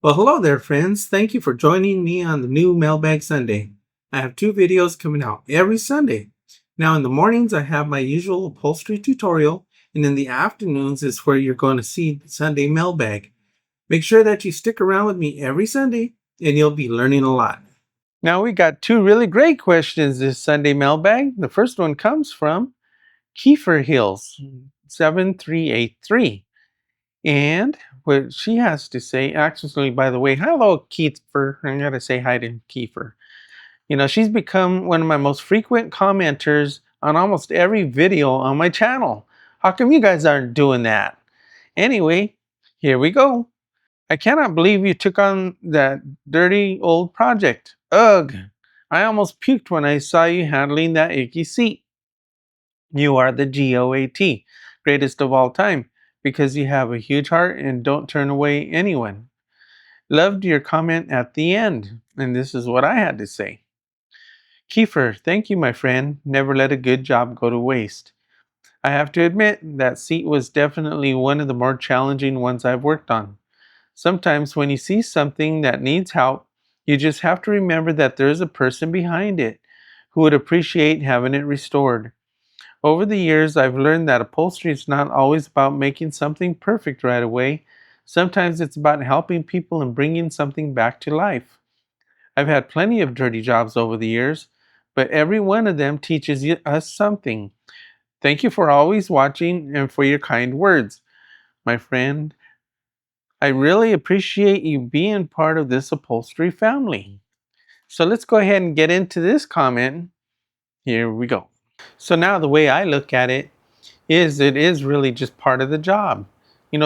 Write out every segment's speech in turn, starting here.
Well, hello there, friends. Thank you for joining me on the new Mailbag Sunday. I have two videos coming out every Sunday. Now, in the mornings, I have my usual upholstery tutorial, and in the afternoons is where you're going to see the Sunday Mailbag. Make sure that you stick around with me every Sunday, and you'll be learning a lot. Now, we got two really great questions this Sunday Mailbag. The first one comes from Kiefer Hills 7383. And what she has to say, actually, by the way, hello, Kiefer. I gotta say hi to Kiefer. She's become one of my most frequent commenters on almost every video on my channel. How come you guys aren't doing that? Anyway, here we go. I cannot believe you took on that dirty old project. Ugh. I almost puked when I saw you handling that icky seat. You are the GOAT, greatest of all time, because you have a huge heart and don't turn away anyone. Loved your comment at the end, and this is what I had to say. Kiefer, thank you, my friend. Never let a good job go to waste. I have to admit, that seat was definitely one of the more challenging ones I've worked on. Sometimes when you see something that needs help, you just have to remember that there is a person behind it who would appreciate having it restored. Over the years, I've learned that upholstery is not always about making something perfect right away. Sometimes it's about helping people and bringing something back to life. I've had plenty of dirty jobs over the years, but every one of them teaches us something. Thank you for always watching and for your kind words. My friend, I really appreciate you being part of this upholstery family. So let's go ahead and get into this comment. Here we go. So now the way I look at it is really just part of the job.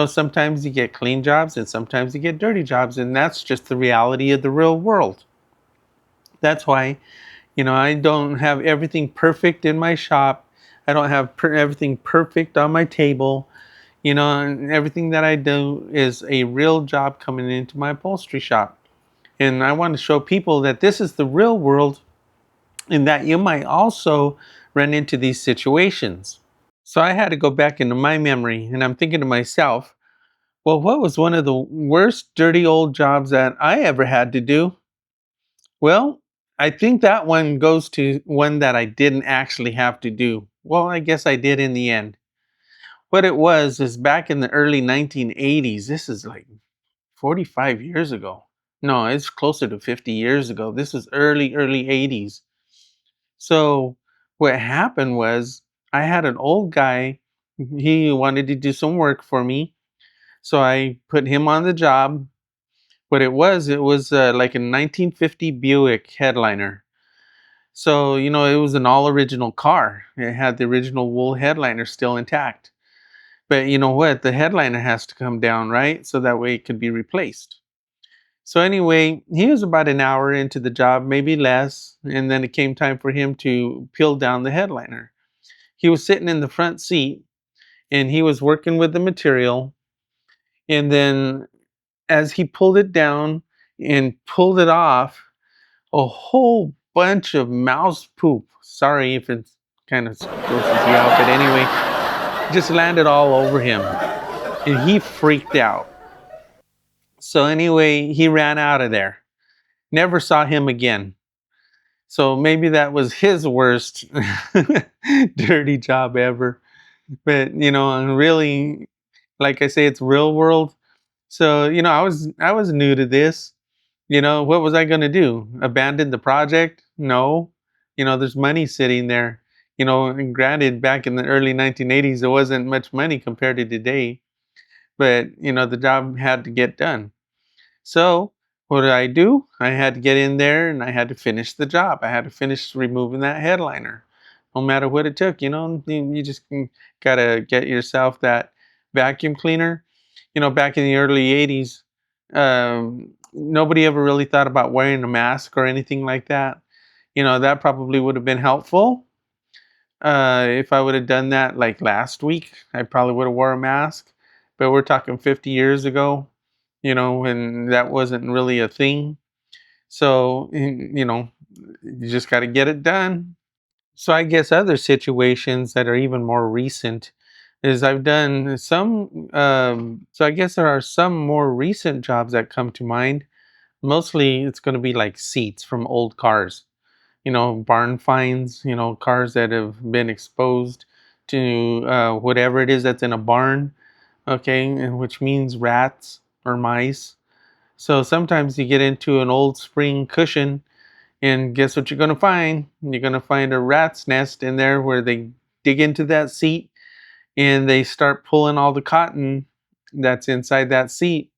Sometimes you get clean jobs and sometimes you get dirty jobs, and that's just the reality of the real world. That's why, I don't have everything perfect in my shop. I don't have everything perfect on my table. And everything that I do is a real job coming into my upholstery shop. And I want to show people that this is the real world and that you might also run into these situations. So I had to go back into my memory, and I'm thinking to myself, well, what was one of the worst dirty old jobs that I ever had to do? Well, I think that one goes to one that I didn't actually have to do. Well, I guess I did in the end. What it was is back in the early 1980s. This is like 45 years ago. No, it's closer to 50 years ago. This is early 80s. So what happened was I had an old guy. He wanted to do some work for me. So I put him on the job. What it was like a 1950 Buick headliner. So, it was an all original car. It had the original wool headliner still intact. But you know what? The headliner has to come down, right? So that way it could be replaced. So anyway, he was about an hour into the job, maybe less, and then it came time for him to peel down the headliner. He was sitting in the front seat and he was working with the material. And then as he pulled it down and pulled it off, a whole bunch of mouse poop. Sorry if it's kind of grosses you out, but anyway, just landed all over him. And he freaked out. So anyway, he ran out of there. Never saw him again. So maybe that was his worst dirty job ever. But and really, like I say, it's real world. So I was new to this. What was I gonna do? Abandon the project? No. There's money sitting there. And granted, back in the early 1980s, there wasn't much money compared to today. But the job had to get done. So what did I do? I had to get in there and I had to finish the job. I had to finish removing that headliner, no matter what it took. You just gotta get yourself that vacuum cleaner. Back in the early 80s, nobody ever really thought about wearing a mask or anything like that. That probably would have been helpful. If I would have done that like last week, I probably would have wore a mask. But we're talking 50 years ago, when that wasn't really a thing. So, you just got to get it done. So I guess other situations that are even more recent, is I've done some, so I guess there are some more recent jobs that come to mind. Mostly it's going to be like seats from old cars, barn finds, cars that have been exposed to whatever it is that's in a barn, okay, and which means rats or mice. So sometimes you get into an old spring cushion, and guess what you're going to find? You're going to find a rat's nest in there where they dig into that seat and they start pulling all the cotton that's inside that seat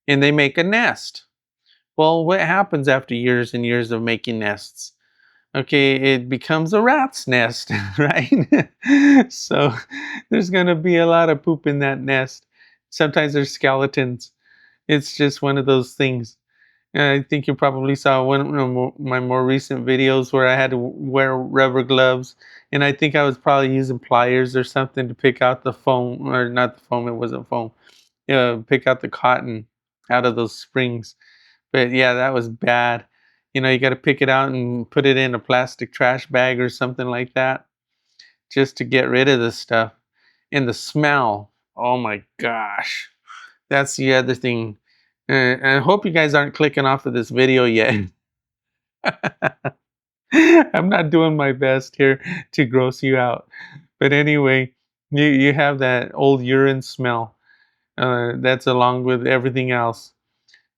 and they make a nest. Well, what happens after years and years of making nests? Okay, it becomes a rat's nest, right? So there's going to be a lot of poop in that nest. Sometimes there's skeletons. It's just one of those things. I think you probably saw one of my more recent videos where I had to wear rubber gloves, and I think I was probably using pliers or something to pick out the foam, or not the foam, it wasn't foam. Pick out the cotton out of those springs. But yeah, that was bad. You got to pick it out and put it in a plastic trash bag or something like that just to get rid of this stuff. And the smell, oh my gosh. That's the other thing. And I hope you guys aren't clicking off of this video yet. I'm not doing my best here to gross you out. But anyway, you have that old urine smell. That's along with everything else.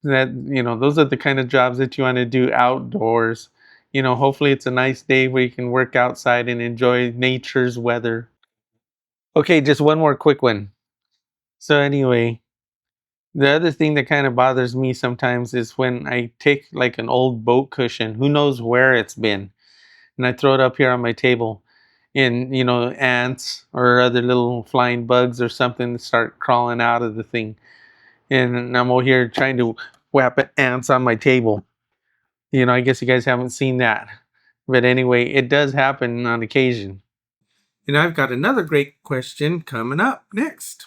Those are the kind of jobs that you want to do outdoors. Hopefully it's a nice day where you can work outside and enjoy nature's weather. Okay, just one more quick one. So anyway, the other thing that kind of bothers me sometimes is when I take like an old boat cushion, who knows where it's been, and I throw it up here on my table, and ants or other little flying bugs or something start crawling out of the thing, and I'm over here trying to whap at ants on my table. I guess you guys haven't seen that, but anyway, it does happen on occasion. And I've got another great question coming up next.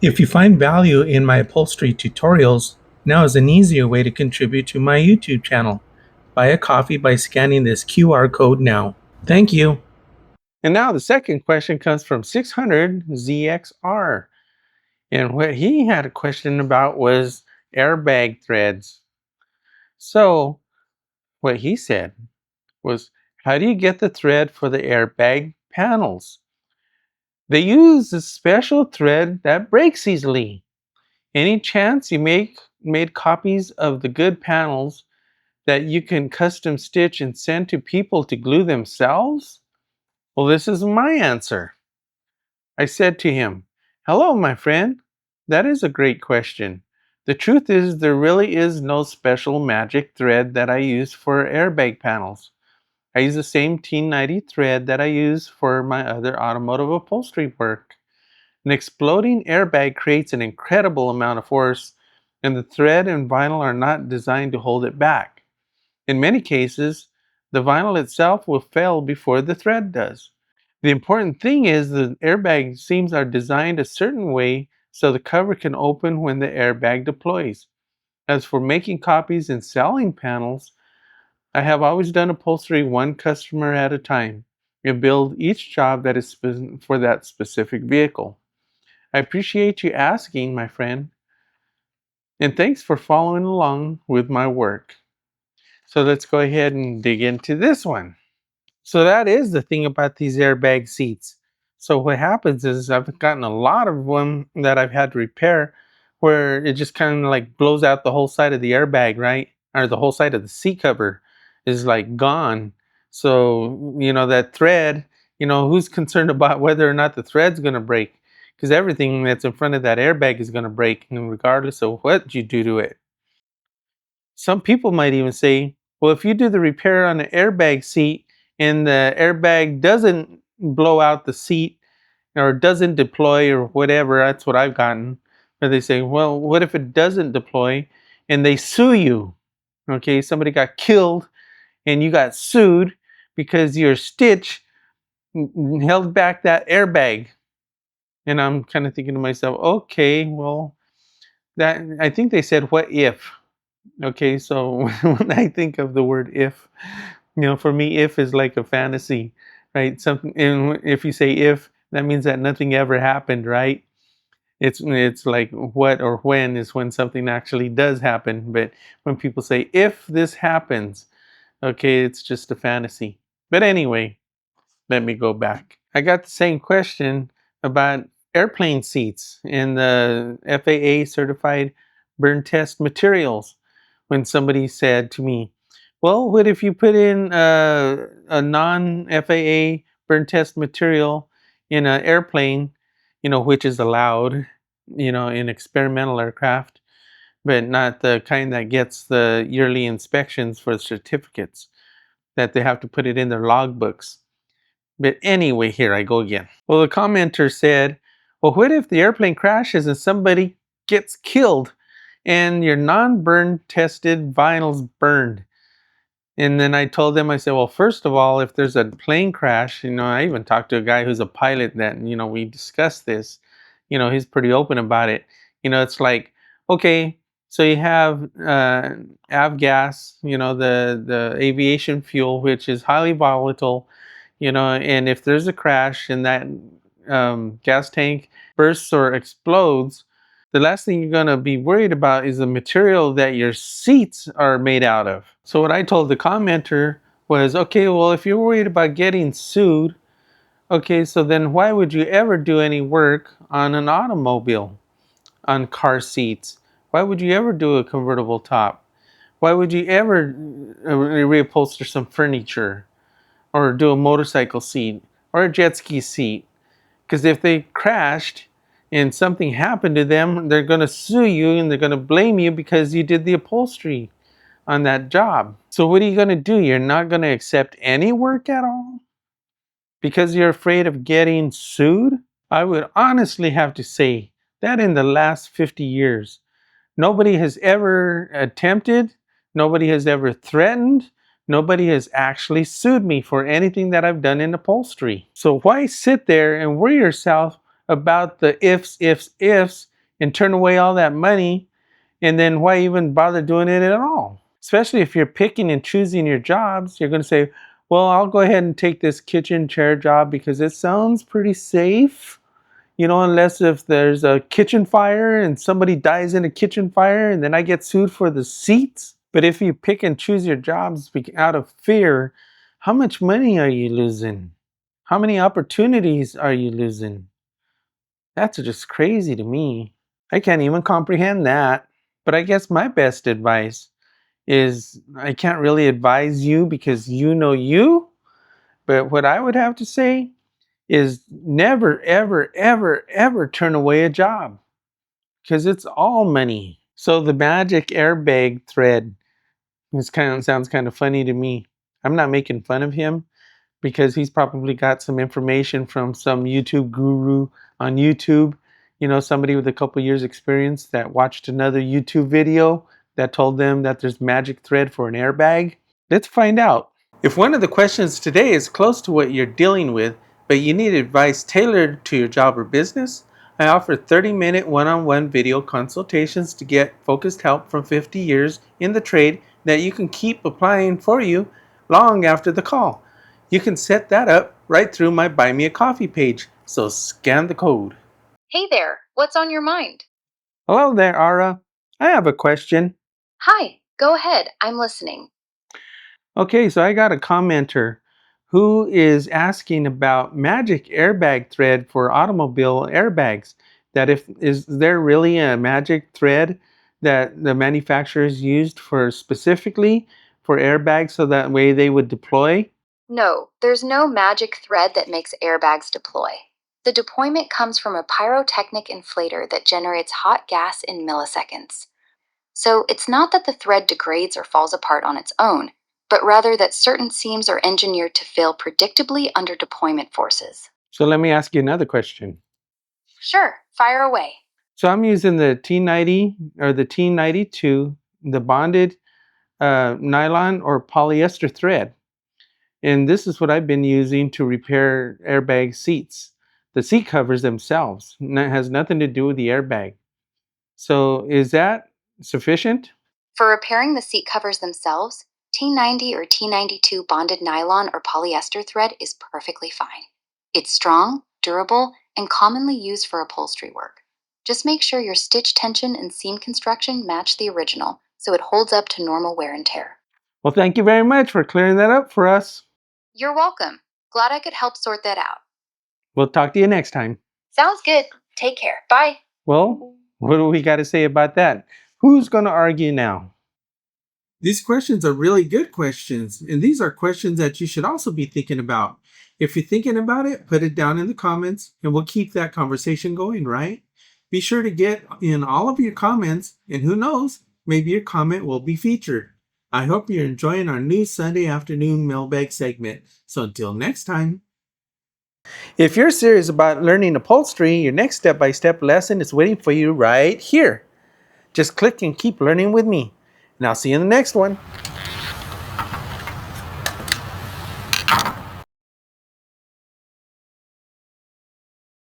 If you find value in my upholstery tutorials, now is an easier way to contribute to my YouTube channel. Buy a coffee by scanning this QR code now. Thank you. And now the second question comes from 600ZXR. And what he had a question about was airbag threads. So what he said was, how do you get the thread for the airbag panels? They use a special thread that breaks easily. Any chance you made copies of the good panels that you can custom stitch and send to people to glue themselves? Well, this is my answer. I said to him, "Hello, my friend. That is a great question. The truth is there really is no special magic thread that I use for airbag panels. I use the same T90 thread that I use for my other automotive upholstery work. An exploding airbag creates an incredible amount of force, and the thread and vinyl are not designed to hold it back. In many cases, the vinyl itself will fail before the thread does. The important thing is the airbag seams are designed a certain way so the cover can open when the airbag deploys. As for making copies and selling panels, I have always done upholstery one customer at a time and build each job that is for that specific vehicle. I appreciate you asking, my friend, and thanks for following along with my work." So let's go ahead and dig into this one. So that is the thing about these airbag seats. So what happens is I've gotten a lot of them that I've had to repair where it just kind of like blows out the whole side of the airbag, right? Or the whole side of the seat cover is like gone. So, that thread, who's concerned about whether or not the thread's going to break? Because everything that's in front of that airbag is going to break, regardless of what you do to it. Some people might even say, well, if you do the repair on an airbag seat and the airbag doesn't blow out the seat or doesn't deploy or whatever, that's what I've gotten, where they say, well, what if it doesn't deploy and they sue you? Okay, somebody got killed and you got sued because your stitch held back that airbag. And I'm kind of thinking to myself, okay, well, that I think they said, what if? Okay, so when I think of the word if, for me, if is like a fantasy, right? Something, and if you say if, That means that nothing ever happened, right? It's like what or when is when something actually does happen. But when people say if this happens, okay, it's just a fantasy. But anyway, let me go back. I got the same question about airplane seats in the FAA certified burn test materials when somebody said to me, well, what if you put in a non FAA burn test material in an airplane, which is allowed, in experimental aircraft, but not the kind that gets the yearly inspections for certificates, that they have to put it in their logbooks. But anyway, here I go again. Well, the commenter said, well, what if the airplane crashes and somebody gets killed and your non-burn tested vinyl's burned? And then I told them, I said, well, first of all, if there's a plane crash, I even talked to a guy who's a pilot that, we discussed this, he's pretty open about it. It's like, okay, so you have avgas, the aviation fuel, which is highly volatile, and if there's a crash and that gas tank bursts or explodes, the last thing you're going to be worried about is the material that your seats are made out of. So what I told the commenter was, okay, well, if you're worried about getting sued, okay, so then why would you ever do any work on an automobile, on car seats? Why would you ever do a convertible top? Why would you ever reupholster some furniture or do a motorcycle seat or a jet ski seat? Because if they crashed and something happened to them, they're going to sue you and they're going to blame you because you did the upholstery on that job. So what are you going to do? You're not going to accept any work at all because you're afraid of getting sued? I would honestly have to say that in the last 50 years, nobody has ever attempted, nobody has ever threatened, nobody has actually sued me for anything that I've done in upholstery. So why sit there and worry yourself about the ifs, and turn away all that money, and then why even bother doing it at all? Especially if you're picking and choosing your jobs, you're going to say, well, I'll go ahead and take this kitchen chair job because it sounds pretty safe. Unless if there's a kitchen fire and somebody dies in a kitchen fire and then I get sued for the seats. But if you pick and choose your jobs out of fear, how much money are you losing? How many opportunities are you losing? That's just crazy to me. I can't even comprehend that. But I guess my best advice is I can't really advise you because you know you. But what I would have to say is never, ever, ever, ever turn away a job because it's all money. So the magic airbag thread sounds kind of funny to me. I'm not making fun of him because he's probably got some information from some YouTube guru on YouTube. Somebody with a couple years experience that watched another YouTube video that told them that there's magic thread for an airbag. Let's find out. If one of the questions today is close to what you're dealing with, but you need advice tailored to your job or business, I offer 30-minute one-on-one video consultations to get focused help from 50 years in the trade that you can keep applying for you long after the call. You can set that up right through my Buy Me a Coffee page, so scan the code. Hey there, what's on your mind? Hello there, Ara. I have a question. Hi, go ahead, I'm listening. Okay, so I got a commenter who is asking about magic airbag thread for automobile airbags. That is there really a magic thread that the manufacturers used for specifically for airbags so that way they would deploy? No, there's no magic thread that makes airbags deploy. The deployment comes from a pyrotechnic inflator that generates hot gas in milliseconds. So it's not that the thread degrades or falls apart on its own, but rather that certain seams are engineered to fail predictably under deployment forces. So let me ask you another question. Sure, fire away. So I'm using the T90 or the T92, the bonded nylon or polyester thread. And this is what I've been using to repair airbag seats. The seat covers themselves. It has nothing to do with the airbag. So is that sufficient? For repairing the seat covers themselves, T90 or T92 bonded nylon or polyester thread is perfectly fine. It's strong, durable, and commonly used for upholstery work. Just make sure your stitch tension and seam construction match the original so it holds up to normal wear and tear. Well, thank you very much for clearing that up for us. You're welcome. Glad I could help sort that out. We'll talk to you next time. Sounds good. Take care. Bye. Well, what do we got to say about that? Who's going to argue now? These questions are really good questions, and these are questions that you should also be thinking about. If you're thinking about it, put it down in the comments, and we'll keep that conversation going, right? Be sure to get in all of your comments, and who knows, maybe your comment will be featured. I hope you're enjoying our new Sunday afternoon mailbag segment. So until next time. If you're serious about learning upholstery, your next step-by-step lesson is waiting for you right here. Just click and keep learning with me. And I'll see you in the next one.